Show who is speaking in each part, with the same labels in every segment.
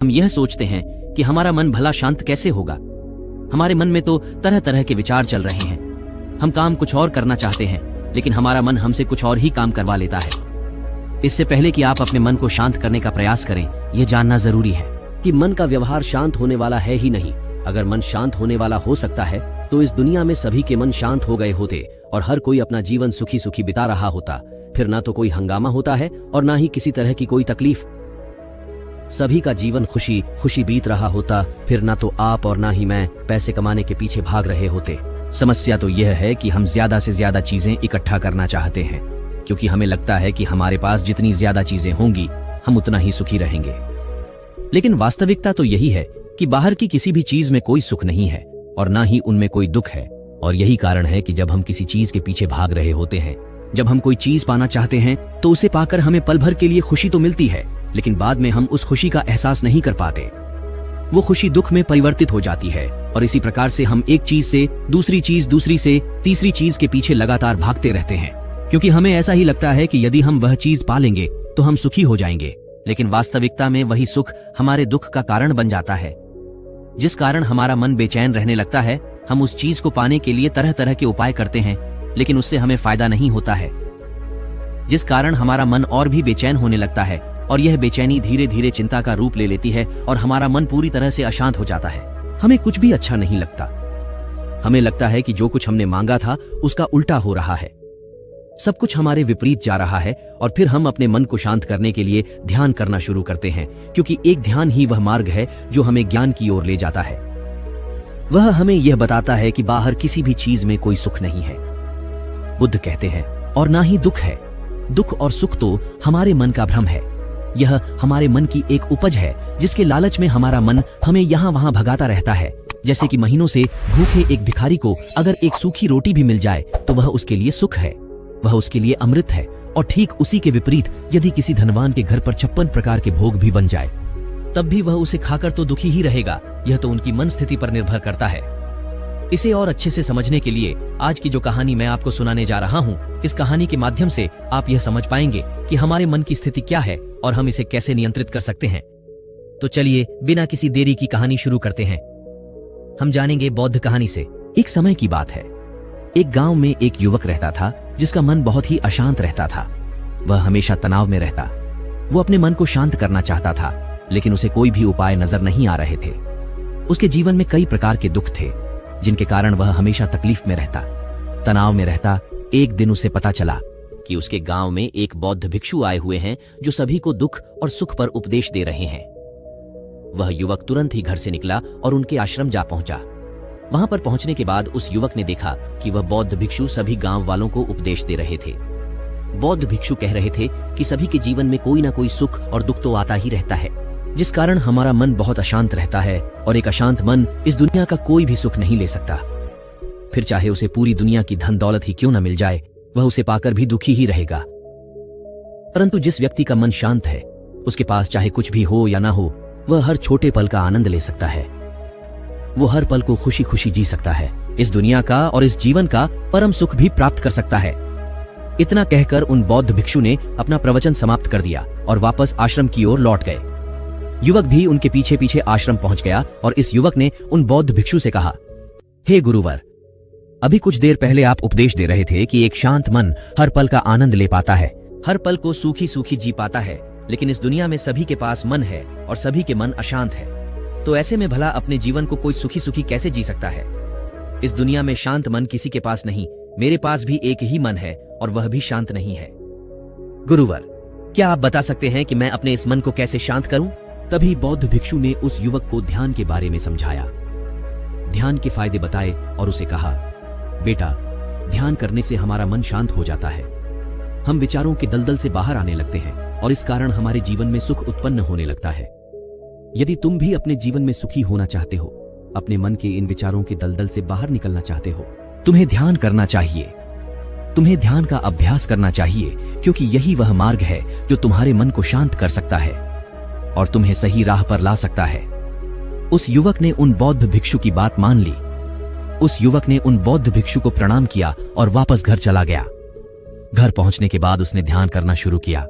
Speaker 1: हम यह सोचते हैं कि हमारा मन भला शांत कैसे होगा। हमारे मन में तो तरह तरह के विचार चल रहे हैं। हम काम कुछ और करना चाहते हैं, लेकिन हमारा मन हमसे कुछ और ही काम करवा लेता है। इससे पहले कि आप अपने मन को शांत करने का प्रयास करें, यह जानना जरूरी है कि मन का व्यवहार शांत होने वाला है ही नहीं। अगर मन शांत होने वाला हो सकता है तो इस दुनिया में सभी के मन शांत हो गए होते और हर कोई अपना जीवन सुखी सुखी बिता रहा होता। फिर ना तो कोई हंगामा होता है और ना ही किसी तरह की कोई तकलीफ। सभी का जीवन खुशी खुशी बीत रहा होता। फिर ना तो आप और ना ही मैं पैसे कमाने के पीछे भाग रहे होते। समस्या तो यह है कि हम ज्यादा से ज्यादा चीजें इकट्ठा करना चाहते हैं, क्योंकि हमें लगता है कि हमारे पास जितनी ज्यादा चीजें होंगी हम उतना ही सुखी रहेंगे। लेकिन वास्तविकता तो यही है कि बाहर की किसी भी चीज में कोई सुख नहीं है और ना ही उनमें कोई दुख है। और यही कारण है कि जब हम किसी चीज के पीछे भाग रहे होते हैं, जब हम कोई चीज पाना चाहते हैं तो उसे पाकर हमें पल भर के लिए खुशी तो मिलती है, लेकिन बाद में हम उस खुशी का एहसास नहीं कर पाते। वो खुशी दुख में परिवर्तित हो जाती है और इसी प्रकार से हम एक चीज से दूसरी चीज, दूसरी से तीसरी चीज के पीछे लगातार भागते रहते हैं, क्योंकि हमें ऐसा ही लगता है कि यदि हम वह चीज पा लेंगे तो हम सुखी हो जाएंगे। लेकिन वास्तविकता में वही सुख हमारे दुख का कारण बन जाता है, जिस कारण हमारा मन बेचैन रहने लगता है। हम उस चीज को पाने के लिए तरह तरह के उपाय करते हैं, लेकिन उससे हमें फायदा नहीं होता है, जिस कारण हमारा मन और भी बेचैन होने लगता है और यह बेचैनी धीरे धीरे चिंता का रूप ले लेती है और हमारा मन पूरी तरह से अशांत हो जाता है। हमें कुछ भी अच्छा नहीं लगता। हमें लगता है कि जो कुछ हमने मांगा था उसका उल्टा हो रहा है, सब कुछ हमारे विपरीत जा रहा है। और फिर हम अपने मन को शांत करने के लिए ध्यान करना शुरू करते हैं, क्योंकि एक ध्यान ही वह मार्ग है जो हमें ज्ञान की ओर ले जाता है। वह हमें यह बताता है कि बाहर किसी भी चीज में कोई सुख नहीं है, बुद्ध कहते हैं, और ना ही दुख है। दुख और सुख तो हमारे मन का भ्रम है। यह हमारे मन की एक उपज है, जिसके लालच में हमारा मन हमें यहाँ वहां भगाता रहता है। जैसे कि महीनों से भूखे एक भिखारी को अगर एक सूखी रोटी भी मिल जाए तो वह उसके लिए सुख है, वह उसके लिए अमृत है। और ठीक उसी के विपरीत यदि किसी धनवान के घर पर 56 प्रकार के भोग भी बन जाए, तब भी वह उसे खाकर तो दुखी ही रहेगा। यह तो उनकी मन स्थिति पर निर्भर करता है। इसे और अच्छे से समझने के लिए आज की जो कहानी मैं आपको सुनाने जा रहा हूँ, इस कहानी के माध्यम से आप यह समझ पाएंगे कि हमारे मन की स्थिति क्या है और हम इसे कैसे नियंत्रित कर सकते हैं। तो चलिए बिना किसी देरी की कहानी शुरू करते हैं। हम जानेंगे बौद्ध कहानी से। एक समय की बात है, एक गांव में एक युवक रहता था जिसका मन बहुत ही अशांत रहता था। वह हमेशा तनाव में रहता। वो अपने मन को शांत करना चाहता था, लेकिन उसे कोई भी उपाय नजर नहीं आ रहे थे। उसके जीवन में कई प्रकार के दुख थे, जिनके कारण वह हमेशा तकलीफ में रहता, तनाव में रहता। एक दिन उसे पता चला कि उसके गांव में एक बौद्ध भिक्षु आए हुए हैं जो सभी को दुख और सुख पर उपदेश दे रहे हैं। वह युवक तुरंत ही घर से निकला और उनके आश्रम जा पहुंचा। वहां पर पहुंचने के बाद उस युवक ने देखा कि वह बौद्ध भिक्षु सभी गांव वालों को उपदेश दे रहे थे। बौद्ध भिक्षु कह रहे थे कि सभी के जीवन में कोई ना कोई सुख और दुख तो आता ही रहता है, जिस कारण हमारा मन बहुत अशांत रहता है और एक अशांत मन इस दुनिया का कोई भी सुख नहीं ले सकता। फिर चाहे उसे पूरी दुनिया की धन दौलत ही क्यों न मिल जाए, वह उसे पाकर भी दुखी ही रहेगा। परंतु जिस व्यक्ति का मन शांत है, उसके पास चाहे कुछ भी हो या ना हो, वह हर छोटे पल का आनंद ले सकता है। वो हर पल को खुशी खुशी जी सकता है, इस दुनिया का और इस जीवन का परम सुख भी प्राप्त कर सकता है। इतना कहकर उन बौद्ध भिक्षु ने अपना प्रवचन समाप्त कर दिया और वापस आश्रम की ओर लौट गए। युवक भी उनके पीछे पीछे आश्रम पहुंच गया और इस युवक ने उन बौद्ध भिक्षु से कहा, हे गुरुवर, अभी कुछ देर पहले आप उपदेश दे रहे थे कि एक शांत मन हर पल का आनंद ले पाता है, हर पल को सूखी सूखी जी पाता है। लेकिन इस दुनिया में सभी के पास मन है और सभी के मन अशांत है, तो ऐसे में भला अपने जीवन को कोई सुखी सुखी कैसे जी सकता है? इस दुनिया में शांत मन किसी के पास नहीं। मेरे पास भी एक ही मन है और वह भी शांत नहीं है। गुरुवर, क्या आप बता सकते हैं कि मैं अपने इस मन को कैसे शांत करूं? तभी बौद्ध भिक्षु ने उस युवक को ध्यान के बारे में समझाया, ध्यान के फायदे बताए और उसे कहा, बेटा, ध्यान करने से हमारा मन शांत हो जाता है। हम विचारों के दलदल से बाहर आने लगते हैं और इस कारण हमारे जीवन में सुख उत्पन्न होने लगता है। यदि तुम भी अपने जीवन में सुखी होना चाहते हो, अपने मन के इन विचारों के दलदल से बाहर निकलना चाहते हो, तुम्हें ध्यान करना चाहिए। तुम्हें ध्यान का अभ्यास करना चाहिए, क्योंकि यही वह मार्ग है जो तुम्हारे मन को शांत कर सकता है और तुम्हें सही राह पर ला सकता है। उस युवक ने उन बौद्ध भिक्षु की बात मान ली। उस युवक ने उन बौद्ध भिक्षु को प्रणाम किया और वापस घर चला गया। घर पहुंचने के बाद उसने ध्यान करना शुरू किया।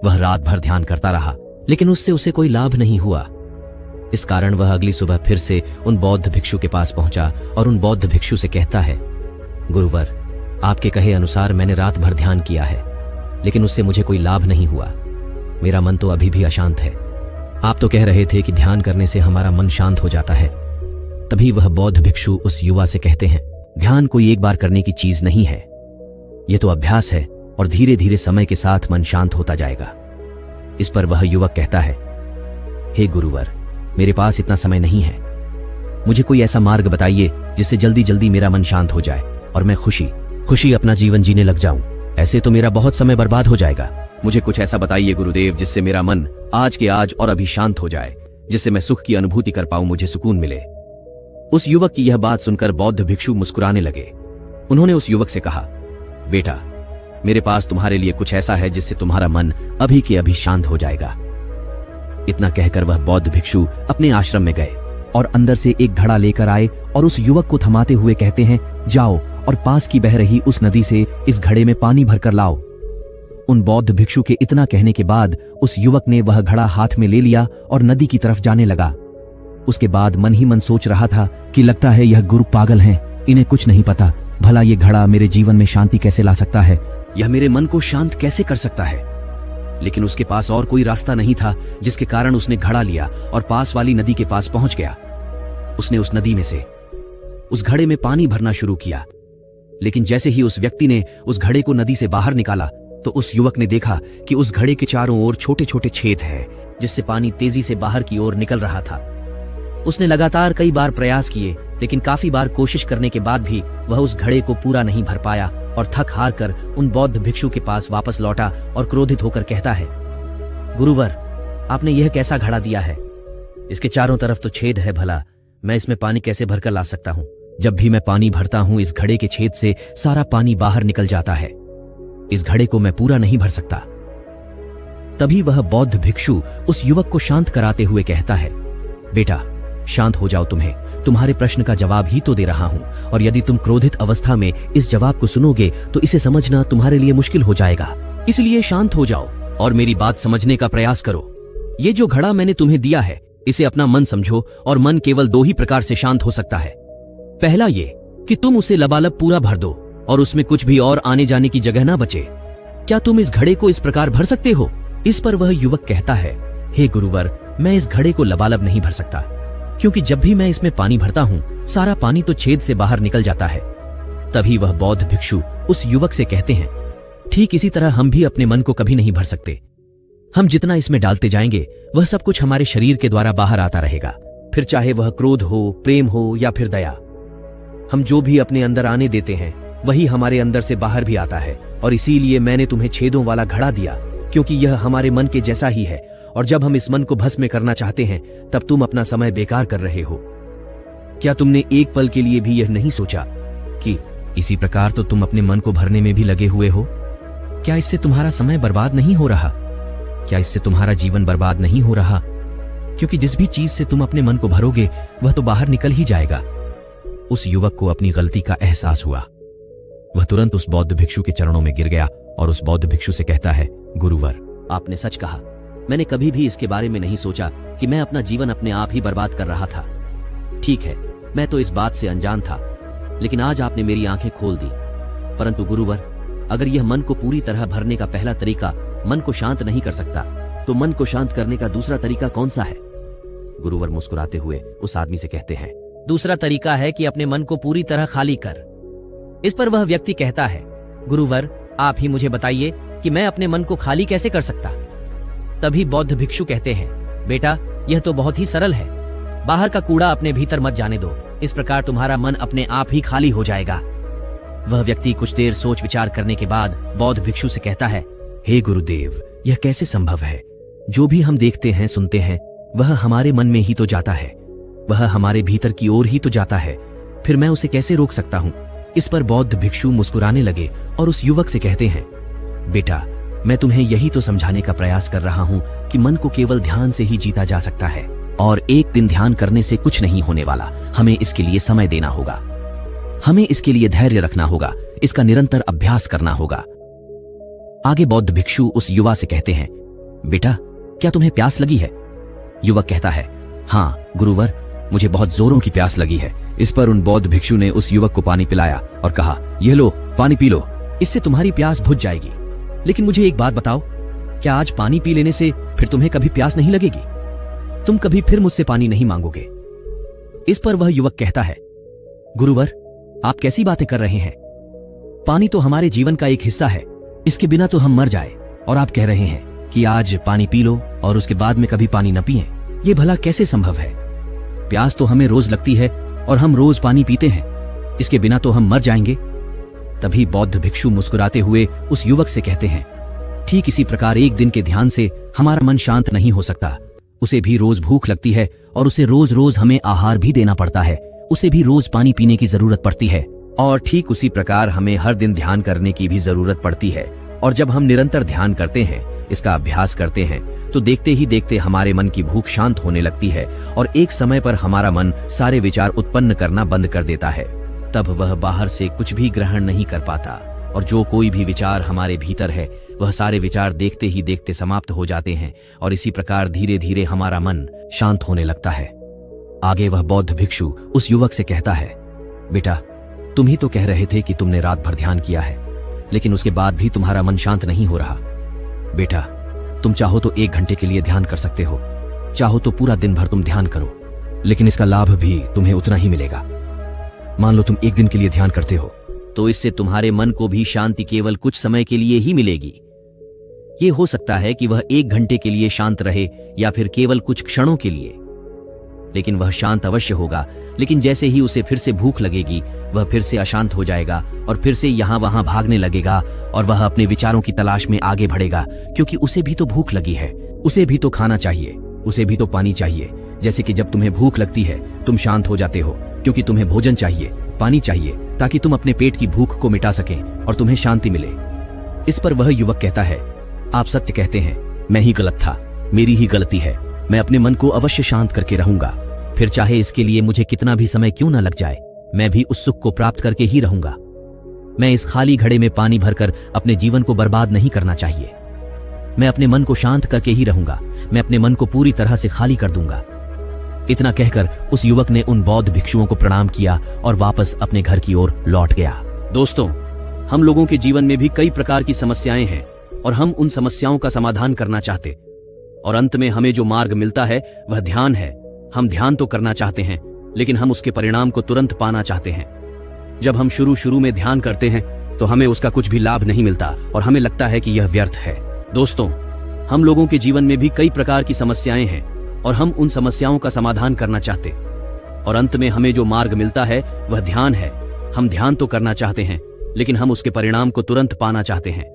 Speaker 1: वह रात भर ध्यान करता रहा, लेकिन उससे उसे कोई लाभ नहीं हुआ। इस कारण वह अगली सुबह फिर से उन बौद्ध भिक्षु के पास पहुंचा और उन बौद्ध भिक्षु से कहता है, गुरुवर, आपके कहे अनुसार मैंने रात भर ध्यान किया है, लेकिन उससे मुझे कोई लाभ नहीं हुआ। मेरा मन तो अभी भी अशांत है। आप तो कह रहे थे कि ध्यान करने से हमारा मन शांत हो जाता है। तभी वह बौद्ध भिक्षु उस युवा से कहते हैं, ध्यान कोई एक बार करने की चीज नहीं है, यह तो अभ्यास है और धीरे धीरे समय के साथ मन शांत होता जाएगा। इस पर वह युवक कहता है, हे गुरुवर, मेरे पास इतना समय नहीं है। मुझे कोई ऐसा मार्ग बताइए जिससे जल्दी जल्दी मेरा मन शांत हो जाए और मैं खुशी खुशी अपना जीवन जीने लग जाऊं। ऐसे तो मेरा बहुत समय बर्बाद हो जाएगा। मुझे कुछ ऐसा बताइए गुरुदेव जिससे मेरा मन आज के आज और अभी शांत हो जाए, जिससे मैं सुख की अनुभूति कर पाऊं, मुझे सुकून मिले। उस युवक की यह बात सुनकर बौद्ध भिक्षु मुस्कुराने लगे। उन्होंने उस युवक से कहा, बेटा, मेरे पास तुम्हारे लिए कुछ ऐसा है जिससे तुम्हारा मन अभी के अभी शांत हो जाएगा। इतना कहकर वह बौद्ध भिक्षु अपने आश्रम में गए और अंदर से एक घड़ा लेकर आए और उस युवक को थमाते हुए कहते हैं, जाओ और पास की बह रही उस नदी से इस घड़े में पानी भरकर लाओ। उन बौद्ध भिक्षु के इतना कहने के बाद उस युवक ने वह घड़ा हाथ में ले लिया और नदी की तरफ जाने लगा। उसके बाद मन ही मन सोच रहा था कि लगता है यह गुरु पागल हैं, इन्हें कुछ नहीं पता। भला ये घड़ा मेरे जीवन में शांति कैसे ला सकता है, यह मेरे मन को शांत कैसे कर सकता है। लेकिन उसके पास और कोई रास्ता नहीं था, जिसके कारण उसने घड़ा लिया और पास वाली नदी के पास पहुंच गया। उसने उस नदी में से उस घड़े में पानी भरना शुरू किया, लेकिन जैसे ही उस व्यक्ति ने उस घड़े को नदी से बाहर निकाला तो उस युवक ने देखा कि उस घड़े के चारों ओर छोटे छोटे छेद हैं, जिससे पानी तेजी से बाहर की ओर निकल रहा था। उसने लगातार कई बार प्रयास किए, लेकिन काफी बार कोशिश करने के बाद भी वह उस घड़े को पूरा नहीं भर पाया और थक हार कर उन बौद्ध भिक्षु के पास वापस लौटा और क्रोधित होकर कहता है, गुरुवर, आपने यह कैसा घड़ा दिया है? इसके चारों तरफ तो छेद है, भला मैं इसमें पानी कैसे भरकर ला सकता हूं? जब भी मैं पानी भरता हूं, इस घड़े के छेद से सारा पानी बाहर निकल जाता है। इस घड़े को मैं पूरा नहीं भर सकता। तभी वह बौद्ध भिक्षु उस युवक को शांत कराते हुए कहता है, बेटा, शांत हो जाओ, तुम्हारे प्रश्न का जवाब ही तो दे रहा हूं, और यदि तुम क्रोधित अवस्था में इस जवाब को सुनोगे तो इसे समझना तुम्हारे लिए मुश्किल हो जाएगा। इसलिए शांत हो जाओ और मेरी बात समझने का प्रयास करो। ये जो घड़ा मैंने तुम्हें दिया है, इसे अपना मन समझो, और मन केवल दो ही प्रकार से शांत हो सकता है। पहला ये कि तुम उसे लबालब पूरा भर दो और उसमें कुछ भी और आने जाने की जगह ना बचे। क्या तुम इस घड़े को इस प्रकार भर सकते हो? इस पर वह युवक कहता है, हे गुरुवर, मैं इस घड़े को लबालब नहीं भर सकता, क्योंकि जब भी मैं इसमें पानी भरता हूं, सारा पानी तो छेद से बाहर निकल जाता है। तभी वह बौद्ध भिक्षु उस युवक से कहते हैं, ठीक इसी तरह हम भी अपने मन को कभी नहीं भर सकते। हम जितना इसमें डालते जाएंगे, वह सब कुछ हमारे शरीर के द्वारा बाहर आता रहेगा, फिर चाहे वह क्रोध हो, प्रेम हो या फिर दया। हम जो भी अपने अंदर आने देते हैं, वही हमारे अंदर से बाहर भी आता है। और इसीलिए मैंने तुम्हें छेदों वाला घड़ा दिया, क्योंकि यह हमारे मन के जैसा ही है, और जब हम इस मन को भस्म करना चाहते हैं, तब तुम अपना समय बेकार कर रहे हो। क्या तुमने एक पल के लिए भी यह नहीं सोचा कि इसी प्रकार तो तुम अपने मन को भरने में भी लगे हुए हो? क्या इससे तुम्हारा समय बर्बाद नहीं हो रहा? क्या इससे तुम्हारा जीवन बर्बाद नहीं हो रहा? क्योंकि जिस भी चीज से तुम अपने मन को भरोगे, वह तो बाहर निकल ही जाएगा। उस युवक को अपनी गलती का एहसास हुआ। वह तुरंत उस बौद्ध भिक्षु के चरणों में गिर गया और उस बौद्ध भिक्षु से कहता है, गुरुवर, आपने सच कहा। मैंने कभी भी इसके बारे में नहीं सोचा कि मैं अपना जीवन अपने आप ही बर्बाद कर रहा था। ठीक है, मैं तो इस बात से अनजान था, लेकिन आज आपने मेरी आंखें खोल दी। परंतु गुरुवर, अगर यह मन को पूरी तरह भरने का पहला तरीका मन को शांत नहीं कर सकता, तो मन को शांत करने का दूसरा तरीका कौन सा है? गुरुवर मुस्कुराते हुए उस आदमी से कहते हैं, दूसरा तरीका है कि अपने मन को पूरी तरह खाली कर। इस पर वह व्यक्ति कहता है, गुरुवर, आप ही मुझे बताइए कि मैं अपने मन को खाली कैसे कर सकता? तभी बौद्ध भिक्षु कहते हैं, बेटा, यह तो बहुत ही सरल है। बाहर का कूड़ा अपने भीतर मत जाने दो, इस प्रकार तुम्हारा मन अपने आप ही खाली हो जाएगा। वह व्यक्ति कुछ देर सोच विचार करने के बाद बौद्ध भिक्षु से कहता है, हे गुरुदेव, यह कैसे संभव है? जो भी हम देखते हैं, सुनते हैं, वह हमारे मन में ही तो जाता है, वह हमारे भीतर की ओर ही तो जाता है, फिर मैं उसे कैसे रोक सकता हूं? इस पर बौद्ध भिक्षु मुस्कुराने लगे और उस युवक से कहते हैं, बेटा, मैं तुम्हें यही तो समझाने का प्रयास कर रहा हूं कि मन को केवल ध्यान से ही जीता जा सकता है, और एक दिन ध्यान करने से कुछ नहीं होने वाला। हमें इसके लिए समय देना होगा, हमें इसके लिए धैर्य रखना होगा, इसका निरंतर अभ्यास करना होगा। आगे बौद्ध भिक्षु उस युवा से कहते हैं, बेटा, क्या तुम्हें प्यास लगी है? युवक कहता है, हाँ गुरुवर, मुझे बहुत जोरों की प्यास लगी है। इस पर उन बौद्ध भिक्षु ने उस युवक को पानी पिलाया और कहा, यह लो, पानी पी लो, इससे तुम्हारी प्यास बुझ जाएगी। लेकिन मुझे एक बात बताओ, क्या आज पानी पी लेने से फिर तुम्हें कभी प्यास नहीं लगेगी? तुम कभी फिर मुझसे पानी नहीं मांगोगे? इस पर वह युवक कहता है, गुरुवर, आप कैसी बातें कर रहे हैं? पानी तो हमारे जीवन का एक हिस्सा है, इसके बिना तो हम मर जाए, और आप कह रहे हैं कि आज पानी पी लो और उसके बाद में कभी पानी न पिएं। ये भला कैसे संभव है? प्यास तो हमें रोज लगती है और हम रोज पानी पीते हैं, इसके बिना तो हम मर जाएंगे। तभी बौद्ध भिक्षु मुस्कुराते हुए उस युवक से कहते हैं, ठीक इसी प्रकार एक दिन के ध्यान से हमारा मन शांत नहीं हो सकता। उसे भी रोज भूख लगती है और उसे रोज रोज हमें आहार भी देना पड़ता है, उसे भी रोज पानी पीने की जरूरत पड़ती है। और ठीक उसी प्रकार हमें हर दिन ध्यान करने की भी जरूरत पड़ती है। और जब हम निरंतर ध्यान करते हैं, इसका अभ्यास करते हैं, तो देखते ही देखते हमारे मन की भूख शांत होने लगती है और एक समय पर हमारा मन सारे विचार उत्पन्न करना बंद कर देता है। तब वह बाहर से कुछ भी ग्रहण नहीं कर पाता और जो कोई भी विचार हमारे भीतर है, वह सारे विचार देखते ही देखते समाप्त हो जाते हैं और इसी प्रकार धीरे धीरे हमारा मन शांत होने लगता है। आगे वह बौद्ध भिक्षु उस युवक से कहता है, बेटा, तुम ही तो कह रहे थे कि तुमने रात भर ध्यान किया है, लेकिन उसके बाद भी तुम्हारा मन शांत नहीं हो रहा। बेटा, तुम चाहो तो 1 घंटे के लिए ध्यान कर सकते हो, चाहो तो पूरा दिन भर तुम ध्यान करो, लेकिन इसका लाभ भी तुम्हें उतना ही मिलेगा। मान लो तुम 1 दिन के लिए ध्यान करते हो, तो इससे तुम्हारे मन को भी शांति केवल कुछ समय के लिए ही मिलेगी। ये हो सकता है कि वह 1 घंटे के लिए शांत रहे या फिर केवल कुछ क्षणों के लिए, लेकिन वह शांत अवश्य होगा। लेकिन जैसे ही उसे फिर से भूख लगेगी, वह फिर से अशांत हो जाएगा और फिर से यहाँ वहां भागने लगेगा और वह अपने विचारों की तलाश में आगे बढ़ेगा, क्योंकि उसे भी तो भूख लगी है, उसे भी तो खाना चाहिए, उसे भी तो पानी चाहिए। जैसे कि जब तुम्हें भूख लगती है, तुम शांत हो जाते हो क्योंकि तुम्हें भोजन चाहिए, पानी चाहिए, ताकि तुम अपने पेट की भूख को मिटा सकें और तुम्हें शांति मिले। इस पर वह युवक कहता है, आप सत्य कहते हैं, मैं ही गलत था, मेरी ही गलती है। मैं अपने मन को अवश्य शांत करके रहूंगा, फिर चाहे इसके लिए मुझे कितना भी समय क्यों न लग जाए, मैं भी उस सुख को प्राप्त करके ही रहूंगा। मैं इस खाली घड़े में पानी भरकर अपने जीवन को बर्बाद नहीं करना चाहिए। मैं अपने मन को शांत करके ही रहूंगा, मैं अपने मन को पूरी तरह से खाली कर दूंगा। इतना कहकर उस युवक ने उन बौद्ध भिक्षुओं को प्रणाम किया और वापस अपने घर की ओर लौट गया। दोस्तों, हम लोगों के जीवन में भी कई प्रकार की समस्याएं हैं और हम उन समस्याओं का समाधान करना चाहते, और अंत में हमें जो मार्ग मिलता है वह ध्यान है। हम ध्यान तो करना चाहते हैं, लेकिन हम उसके परिणाम को तुरंत पाना चाहते हैं। जब हम शुरू में ध्यान करते हैं तो हमें उसका कुछ भी लाभ नहीं मिलता और हमें लगता है कि यह व्यर्थ है। दोस्तों, हम लोगों के जीवन में भी कई प्रकार की समस्याएं हैं और हम उन समस्याओं का समाधान करना चाहते, और अंत में हमें जो मार्ग मिलता है वह ध्यान है। हम ध्यान तो करना चाहते हैं, लेकिन हम उसके परिणाम को तुरंत पाना चाहते हैं।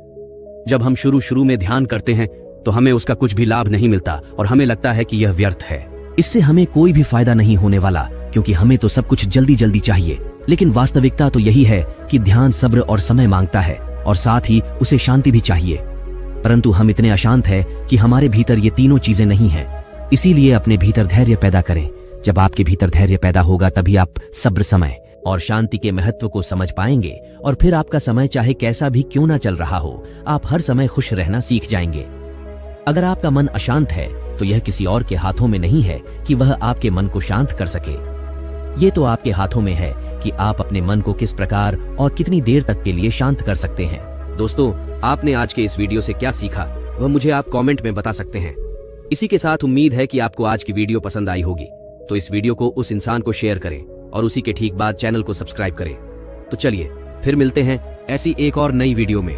Speaker 1: जब हम शुरू में ध्यान करते हैं तो हमें उसका कुछ भी लाभ नहीं मिलता और हमें लगता है कि यह व्यर्थ है। इससे हमें कोई भी फायदा नहीं होने वाला, क्योंकि हमें तो सब कुछ जल्दी जल्दी चाहिए। लेकिन वास्तविकता तो यही है कि ध्यान सब्र और समय मांगता है और साथ ही उसे शांति भी चाहिए। परंतु हम इतने अशांत हैं कि हमारे भीतर ये तीनों चीजें नहीं हैं। इसीलिए अपने भीतर धैर्य पैदा करें। जब आपके भीतर धैर्य पैदा होगा, तभी आप सब्र, समय और शांति के महत्व को समझ पाएंगे, और फिर आपका समय चाहे कैसा भी क्यों ना चल रहा हो, आप हर समय खुश रहना सीख जाएंगे। अगर आपका मन अशांत है तो यह किसी और के हाथों में नहीं है कि वह आपके मन को शांत कर सके। ये तो आपके हाथों में है कि आप अपने मन को किस प्रकार और कितनी देर तक के लिए शांत कर सकते हैं। दोस्तों, आपने आज के इस वीडियो से क्या सीखा वह मुझे आप कमेंट में बता सकते हैं। इसी के साथ उम्मीद है कि आपको आज की वीडियो पसंद आई होगी, तो इस वीडियो को उस इंसान को शेयर करें और उसी के ठीक बाद चैनल को सब्सक्राइब करें। तो चलिए फिर मिलते हैं ऐसी एक और नई वीडियो में।